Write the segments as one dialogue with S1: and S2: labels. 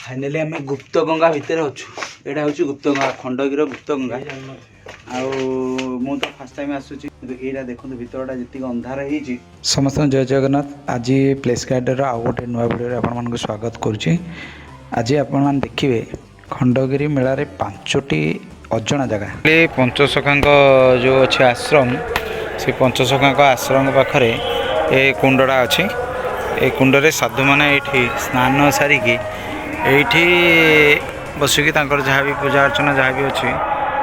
S1: Finally आम गुप्त गंगा भितर अच्छु। यहाँ हूँ गुप्त गंगा खंडगिर गुप्त गंगा तो फास्ट टाइम आसूँ यहाँ देखो भितरटा जी अंधार हो समस्त जय जगन्नाथ। आज प्लेस गाइडर आउ गोटे नुआ भिडियो आपण स्वागत करुच्ची। आज आपण देखिए खंडगिरी मेलार 5टी अजଣା जगह पंचसखा जो अच्छे आश्रम से पंचसखा आश्रम पाखे ये कुंडा अच्छी। ये कुंडे साधु मैंने ये स्नान सारिकी ये बसिकी जहाँ भी पूजा अर्चना जहाँ भी अच्छी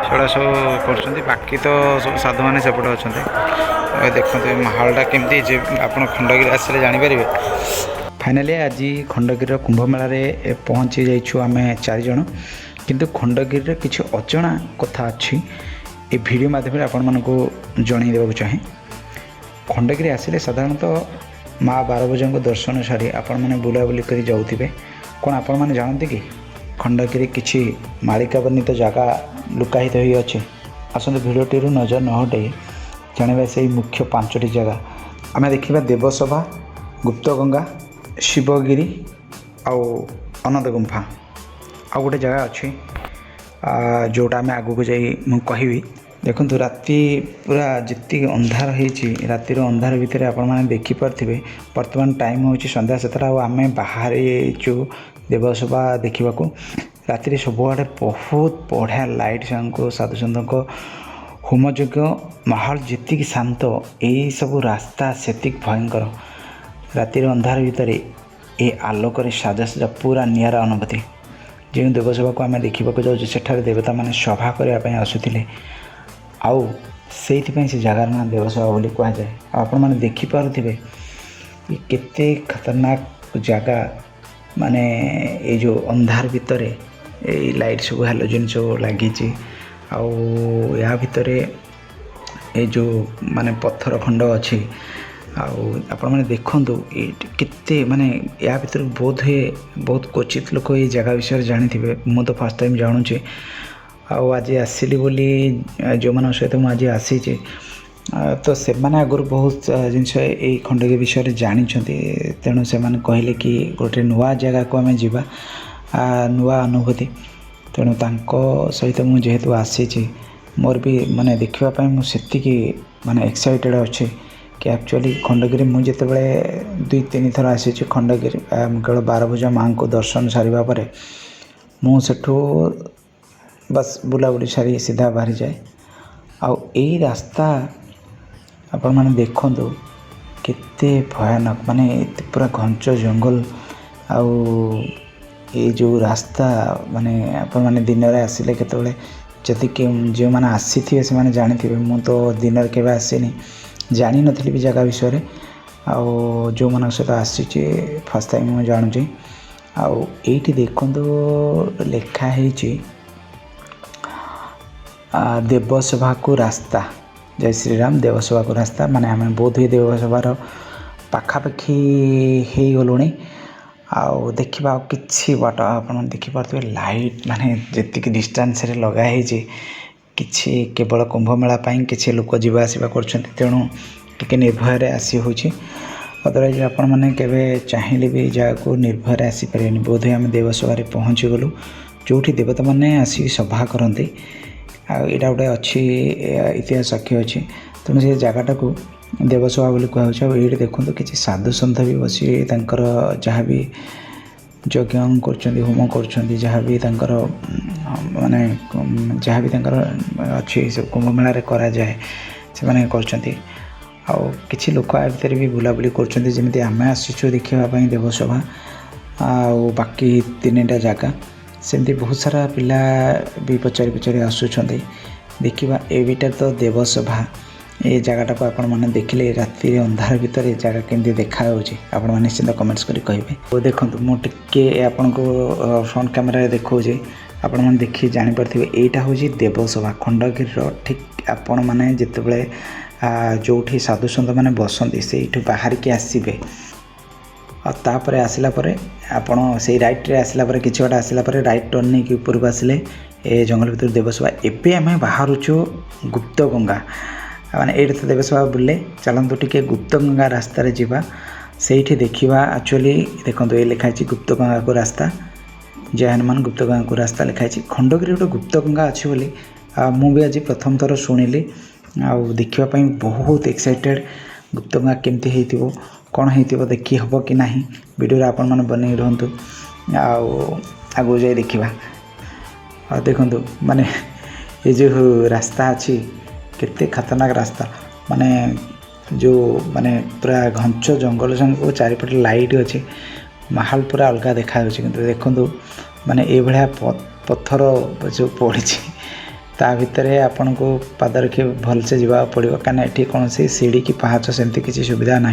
S1: सेटा सब कर। बाकी तो सब साधु मैंने सेपटे अच्छा देखते माहौलटा केमती आप खंडगिरी आसले जानीपर। फाइनाली आज खंडगिरी कुंभ मेलार पहुँची जाइछु आम 4 जन। किंतु खंडगिरी किसी अजଣା कथा अच्छी ये वीडियो माध्यम आपण मानक जन देवा चाहे। खंडगिरी आसिले साधारणतः माँ 12 भुजा दर्शन सारी आपण मैंने बुलाबुली कर जाऊे। कौन आपण मैंने जानते कि खंडगिरी किसी मालिका वर्णित जगह लुकायित हो अच्छे। आसते भिडटी नजर न हटे जाना से मुख्य 5टी जगह आम देखा। देवसभा, गुप्तगंगा, शिवगिरी आउ अनंत गुंफा आ गोटे जगह अच्छी जोटा आम आगू जा कहि। देखु राति पूरा जी अंधार होती रातिर अंधार भितर आपने देखिपे। बर्तमान टाइम हूँ संध्या 7टा आम बाहर देवसभा देखा। राति सबुआड़े बहुत बढ़िया लाइट सांको साधु सन्त होमयज्ञ माहौल जी शांत यही सब रास्ता से भयंकर। रातिर अंधार भितर ये आलोक साजसजा पूरा निरा अनुभूति। जो देवसभा को आम देखा जाऊँ सेठारे देवता मैंने सभा करने आसुले आउ से जगार ना देवसभा बोली कहुए। आपण मैंने देखिपे केते खतरनाक जगह माने ये जो अंधार भितर ये लाइट सब हेलोजन सब लगी या भितर ये जो माने पत्थर खंड अच्छी आपण मैंने देखु केते माने या भीतर बोध हुए बहुत क्वचित लोक ये जगह विषय जानी थे। मु तो फर्स्ट टाइम जानूचे आज आसली बोली जो मान सहित मुझे आसी तो से माने आगुरी बहुत जिनस ये खंडगिरी विषय जानी। तेणु से माने कहले कि गोटे नुआ जगह को आम जीवा नुआ अनुभूति। तेणु तांको सहित मुझे जेहेतु आसी मोर भी माने देखापी मुझे माने एक्साइटेड अच्छे कि एक्चुअली खंडगिरी मुझे 2-3 थर आसी खंडगिरी केवल 12 भुजा माँ को दर्शन सारिबा परे मुझू बस बुलाबुली सारी सीधा बाहरी जाए। आउ यही रास्ता आपण मैंने देखु केते भयानक माने पूरा घंच जंगल आउ ये जो रास्ता माने आपण मैंने दिन में आसिले केतबेले जदि जो मैंने आसी थे से मैंने जानी थे। मु तो दिन में केवे आसीनी जानी नथली भी जगह विषय आउ जो मन सहित आसी फर्स्ट टाइम मुझे जानूँ। आउ ये देखो लिखा है देवसभा को रास्ता। जय श्री राम। देवसभा को रास्ता माने आम बोध हुए देवसभार पाखापाखि हो गलुणी। आउ देखा कि बाट आप देखिपे लाइट माने जी डिस्टेंस रे लगाई कि केवल कुंभ मेला किसी लोक जीवा आसवा कर। तेणु टिके निर्भय आसी हो। अदरवाइज आपण मैंने केवे चाहिए भी जगह को निर्भय आसीपारे। बोध हुए आम देवसभा पहुँची गलु जो देवता मैंने आसिक सभा करते। यहाँ गोटे अच्छी इतिहास साक्षी अच्छी। तेणु से जगटा को देवसभा बोली कहुच्छे। ये देखो किसी साधु सन्थ भी बसी जहाँ भी यज्ञ कर होम कर जहाँ भी माने जहाँ भी अच्छी सब कुंभ मेला करा जाए से माने करछंती। आउ किछि लोक आ भीतर भी बुलाबुली करछंती जेमिति आमे आसीछु देखिबा देवसभा आउ बाकी 3टा जगह सेमती बहुत सारा पिला भी पचारि पचारि आसुछंती देखिबा। एविटा तो देवसभा ये जगटा को आपण मैंने देखिले राति अंधार भितर जगह केमती देखा आपण मैंने निश्चित कमेंट्स करी कहिबे। तो देखंतु मु टिके आपन को फ्रंट कैमरा देखौजे आपण मैंने देखि जानि परथिबे एटा होजी देवसभा खंडगिरी ठीक आपण मैंने जेतेबेले जोठी साधु सन्त मैंने बसंती से बाहर की आसबे तापर आसला आपण से राइट रे आसला कि आसला राइट टर्न नहीं कि ऊपर को आसिले ए जंगल भितर देवसभा। एबे आम बाहरुचु गुप्त गंगा माने ये तो देवसभा बुले चलतु टिके गुप्त गंगा रास्तार जावा से देखा। एक्चुअली देखो ये लिखाई गुप्त गंगा को रास्ता जय हनुमान गुप्तगंगा को रास्ता लिखाई। खंडगिरी गोटे गुप्तगंगा अच्छी बोली मु भी आज प्रथम थर शुणिली देखापी बहुत एक्साइटेड। गुप्तगंगा केमती हो कौन हो देखी हम कि ना वीडियो आपण मैंने बन रुँ आगू जाए देखा देखु माने ये जो रास्ता अच्छी केते खतरनाक रास्ता माने जो माने पूरा घंच जंगल जंगल चारिपटे लाइट अच्छे माहौल पूरा अलग देखा देखु माने ये भाया पत्थर जो पड़ी ता भितर आपण को पाद रखी भलसे जावा पड़ो कहीं ये कौन सीढ़ी कि पहाच सेमती किसी सुविधा ना।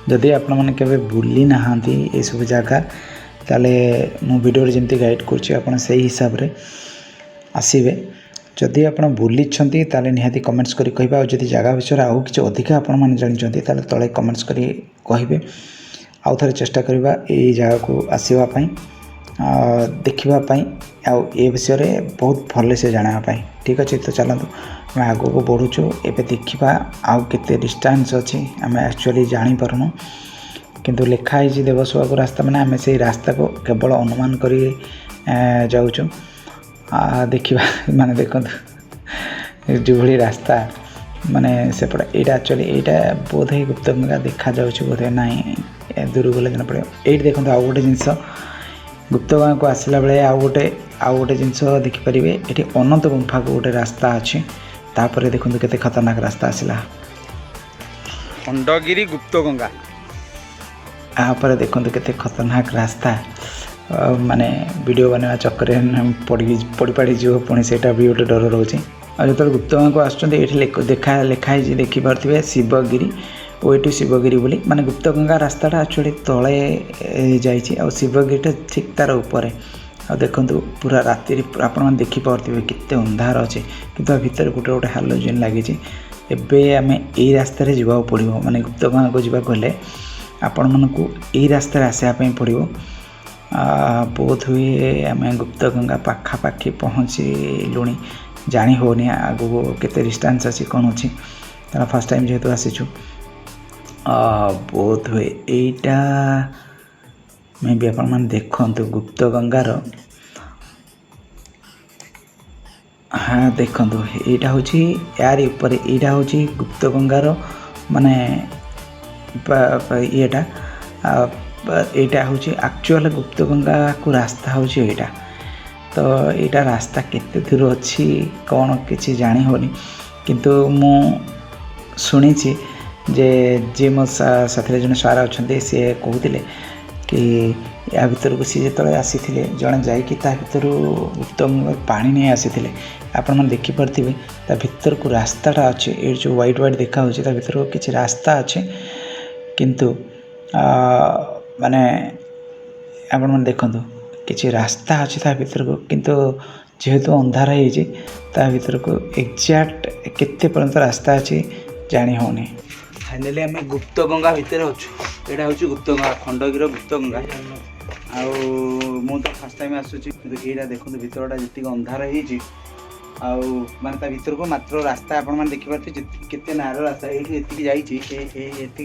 S1: जदि आपण मैंने केवे बुली ना ये सब जगह ताले मु वीडियो जमती गाइड कर हिसाब से आसबे। जदि आप बुली ताले निहाती कमेंट्स करी कहिबा और जदि जगह विषय आउ किसी अधिका आपण मैंने जानते ताले तले कमेंट्स करी कहिबे आउ थरे चेष्टा करबा ए जगह को आसीबा पई देखिबा आउ ए विषय बहुत भल से जाना पाई। ठीक अच्छे तो चलतु आम आग को बढ़ुचु एवं देखा आउ केते डिस्टेंस अच्छी आम एक्चुअली जानी पारुनु किंतु लिखाई देवसभा को रास्ता मैंने आम से रास्ता को केवल अनुमान कर जाऊँ देखा माने देखो जो भाई रास्ता माने सेपटे यहाँ एक्चुअली यहाँ बोध है गुप्तगंगा देखा जाऊँ बोध है ना दूर गले जना पड़े। ये देखो आउ गोटे जिनस गुप्तगंगा को आसला बेले आउ गोटे जिनस देखिपारे ये अनंत गुंफा को गोटे रास्ता अच्छे तापर देखो केते खतरनाक रास्ता आसला
S2: खंडगिरी गुप्तगंगा
S1: आपर देखो केते खतरनाक रास्ता माने वीडियो बनवा चक्कर पड़ी पड़ी जो पुणी से भी गोटे डर रोचे। जो गुप्तगंगा को आसुँच देखा लिखाई देखिपे शिवगिरी ओ ये शिवगिरी बोली माने गुप्तगंगा रास्ताटा एक्चुअली तले जाइए शिवगिरीटा ठीक तार ऊपर देखु पूरा राति आप देखिपे केते अंधार अच्छे कि भितर गोटे गोटे हालोजेन लगी एवं आम यही रास्त जावाक पड़ो माने गुप्तगंगा को जावाक गले आपण मानक यही रास्तार आसापी पड़ो। बोध हुए आम गुप्तगंगा पाखापाखि पहुँचलुणी जानी होनी आगू केते डिस्टेंस अच्छी कौन अच्छी तार फर्स्ट टाइम जेहेतु आसीचु बोध हुए यहीटा मे भी आपण मैंने देखु गुप्तगंगार हाँ देखु यहाँ हूँ यार ऊपर यहाँ हूँ गुप्तगंगार माने येटा यहाँ हूँ एक्चुअल गुप्तगंगा को रास्ता हूँ यहाँ तो यहाँ रास्ता केते दूर अच्छी कौन किसी जानी होनी किंतु मु शुणी जे मो साथी जन सार अच्छा सी कहते कि या भर को सी जो आसी जड़े जा भर गुप्तगंगा पानी नहीं आसी आपण मैंने देखिपे ता भर को रास्ताटा अच्छे ये जो व्हाइट व्हाइट देखा भर को किसी रास्ता अच्छे किंतु माने आपण मैंने देखु किसी रास्ता अच्छी ता भर को किंतु जेहेतु अंधार हो भर को एक्जाक्ट केते पर्यंत रास्ता अच्छी जानी होनी।
S2: फाइनाली आम गुप्तगंगा भितर अच्छु यहाँ हूँ गुप्तगंगा खंडगिर गुप्तगंगा आउ मु तो फास्ट टाइम आसूँ यहाँ देखो भितरटा जी अंधार हो माने भर को मात्र रास्ता आप देखिपे केते नार रास्ता ये जी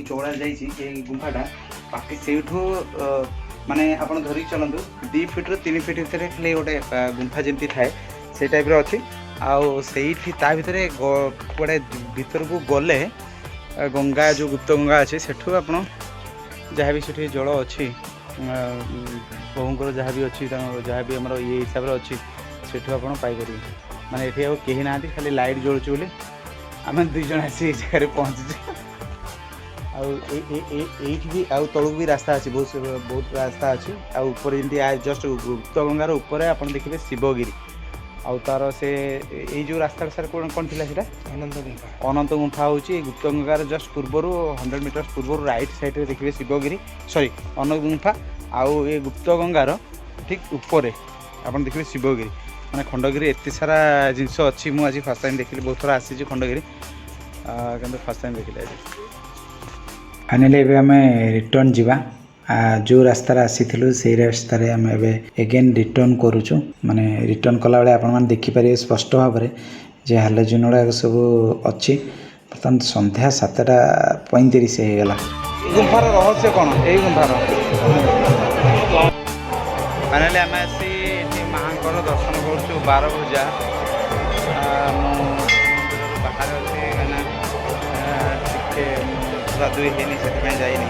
S2: चौड़ा जाइए गुंफाटा बाकी से माने आप धरिक चलतु 2 फीट रू 3 फीट भितर खाली गोटे गुंफा जमी थाए से टाइप अच्छी आउ से भितर गोटे भर को गले गंगा जो गुप्तगंगा अच्छे सेठू आप जहाँ भी से जल अच्छी बहुंकर जहाँ भी अच्छी जहाँ भी आम ये हिसाब से अच्छी सेठू आप पाइपर माने ये कहीं ना खाली लाइट जलुचे बोली आम 2 जन आसी जगह पहुँचे भी आउ तलू भी रास्ता अच्छी बहुत रास्ता अच्छी आपर जमी जस्ट गुप्तगंगार ऊपर आप देखिए शिवगिरी आउ तार से ये जो रास्ता सर कौन कौन थी अनंत गुंफा हूँ गुप्तगंगार जस्ट पूर्वर 100 मीटर पूर्वर राइट साइड देखिए शिवगिरी सॉरी अनंत गुंफा आउ ये गुप्तगंगार ठीक ऊपर आप देखिए शिवगिरी मैंने खंडगिरी एत सारा जिनस अच्छी मुझे आज फर्स्ट टाइम देखिए बहुत थर आसी खंडगिरी कि फर्स्ट टाइम देखिए
S1: फाइनाली एबे आम रिटर्न जावा जो रास्तार आसी से रास्तार आम एगेन रिटर्न करुचु माने रिटर्न कला बेले आपण मैंने देखिपारे स्पष्ट भाव में जे हालोजेन गुड़ा सब अच्छी बर्तमान संध्या 7:35 होगला।
S2: गुंफार रहस्य कौन? यही गुंफार फाइनाली आम आसी माँ दर्शन करुँ 12 बजा बाहर अच्छे टे धुआधुई है से जाइनी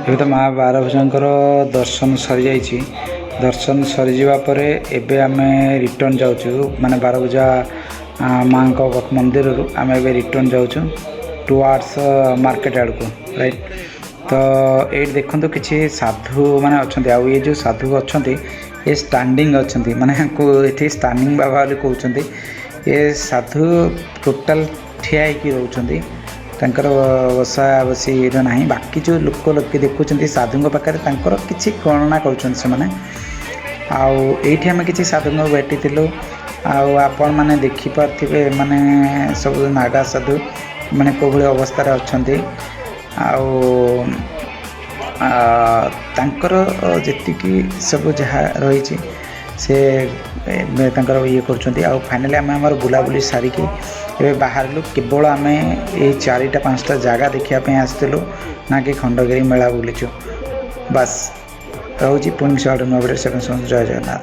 S1: ଏବେ ତ ମା ବାରଭୁଜାଙ୍କର ଦର୍ଶନ ସରିଯାଇଛି। ଦର୍ଶନ ସରିଯିବା ପରେ ଏବେ ଆମେ ରିଟର୍ନ ଯାଉଛୁ, ମାନେ ବାରଭୁଜା ମାଙ୍କ ମନ୍ଦିରରୁ ଆମେ ଏବେ ରିଟର୍ନ ଯାଉଛୁ ଟୁୱାର୍ଡ଼ସ୍ ମାର୍କେଟ ଆଡ଼କୁ, ରାଇଟ୍। ତ ଏଇଠି ଦେଖନ୍ତୁ କିଛି ସାଧୁ ମାନେ ଅଛନ୍ତି, ଆଉ ଏ ଯେଉଁ ସାଧୁ ଅଛନ୍ତି ଏ ଷ୍ଟାଣ୍ଡିଂ ଅଛନ୍ତି, ମାନେ ଏଠି ଷ୍ଟାଣ୍ଡିଂ ବାବା ବୋଲି କହୁଛନ୍ତି। ଏ ସାଧୁ ଟୋଟାଲ ଠିଆ ହେଇକି ରହୁଛନ୍ତି, ତାଙ୍କର ବସା ବସିର ନାହିଁ। ବାକି ଯେଉଁ ଲୋକେ ଦେଖୁଛନ୍ତି ସାଧୁଙ୍କ ପାଖରେ ତାଙ୍କର କିଛି ଗଣନା କରୁଛନ୍ତି ସେମାନେ। ଆଉ ଏଇଠି ଆମେ କିଛି ସାଧୁଙ୍କୁ ଭେଟିଥିଲୁ, ଆଉ ଆପଣମାନେ ଦେଖିପାରୁଥିବେ ମାନେ ସବୁ ନାଗା ସାଧୁ ମାନେ କେଉଁଭଳି ଅବସ୍ଥାରେ ଅଛନ୍ତି। ଆଉ ତାଙ୍କର ଯେତିକି ସବୁ ଯାହା ରହିଛି ସେ ତାଙ୍କର ଇଏ କରୁଛନ୍ତି। ଆଉ ଫାଇନାଲି ଆମେ ଆମର ବୁଲାବୁଲି ସାରିକି ଏବେ ବାହାରିଲୁ। କେବଳ ଆମେ ଏଇ 4-5ଟା ଜାଗା ଦେଖିବା ପାଇଁ ଆସିଥିଲୁ, ନା କି ଖଣ୍ଡଗିରି ମେଳା ବୁଲିଛୁ। ବାସ୍ ରହୁଛି। ପୁଣି ନୂଆ ଭିଡ଼ିଓ ଜୟ ଜଗନ୍ନାଥ।